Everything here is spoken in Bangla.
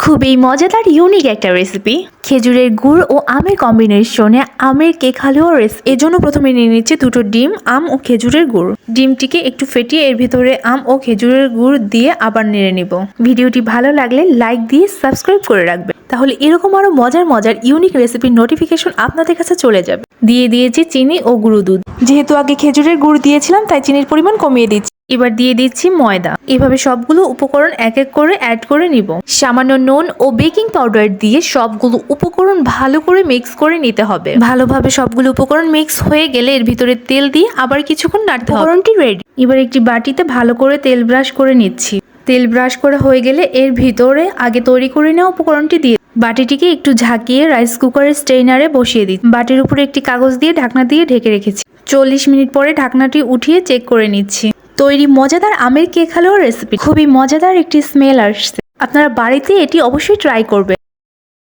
খুবই মজাদার ইউনিক একটা রেসিপি। খেজুরের গুড় ও আমের কম্বিনেশনে আমের কেক হালুয়া রেসিপি। এজন্য প্রথমে নিয়ে নিচ্ছে দুটো ডিম, আম ও খেজুরের গুড়। ডিমটিকে একটু ফেটিয়ে এর ভিতরে আম ও খেজুরের গুড় দিয়ে আবার নেড়ে নিব। ভিডিওটি ভালো লাগলে লাইক দিয়ে সাবস্ক্রাইব করে রাখবেন, তাহলে এরকম আরো মজার মজার ইউনিক রেসিপির নোটিফিকেশন আপনাদের কাছে চলে যাবে। দিয়ে দিয়েছি চিনি ও গুঁড়ো দুধ। যেহেতু আগে খেজুরের গুড় দিয়েছিলাম তাই চিনির পরিমাণ কমিয়ে দিচ্ছি। এবার দিয়ে দিচ্ছি ময়দা। এভাবে সবগুলো উপকরণ এক এক করে অ্যাড করে নিব। সামান্য নুন ও বেকিং পাউডার দিয়ে সবগুলো উপকরণ ভালো করে মিক্স করে নিতে হবে। ভালোভাবে সবগুলো উপকরণ মিক্স হয়ে গেলে এর ভিতরে তেল দিয়ে আবার কিছুক্ষণ নাড়তে হবে। উপকরণটি রেডি। এবার একটি বাটিতে ভালো করে তেল ব্রাশ করে নিচ্ছি। তেল ব্রাশ করা হয়ে গেলে এর ভিতরে আগে তৈরি করে নেওয়া উপকরণটি দিয়ে বাটিটিকে একটু ঝাঁকিয়ে রাইস কুকারের স্ট্রেইনারে বসিয়ে দিই। বাটির উপরে একটি কাগজ দিয়ে ঢাকনা দিয়ে ঢেকে রেখেছি। 40 মিনিট পরে ঢাকনাটি উঠিয়ে চেক করে নিচ্ছি। তৈরি মজাদার আমের কেক হালুয়া রেসিপি। খুবই মজাদার একটি স্মেল আসছে। আপনারা বাড়িতে এটি অবশ্যই ট্রাই করবেন।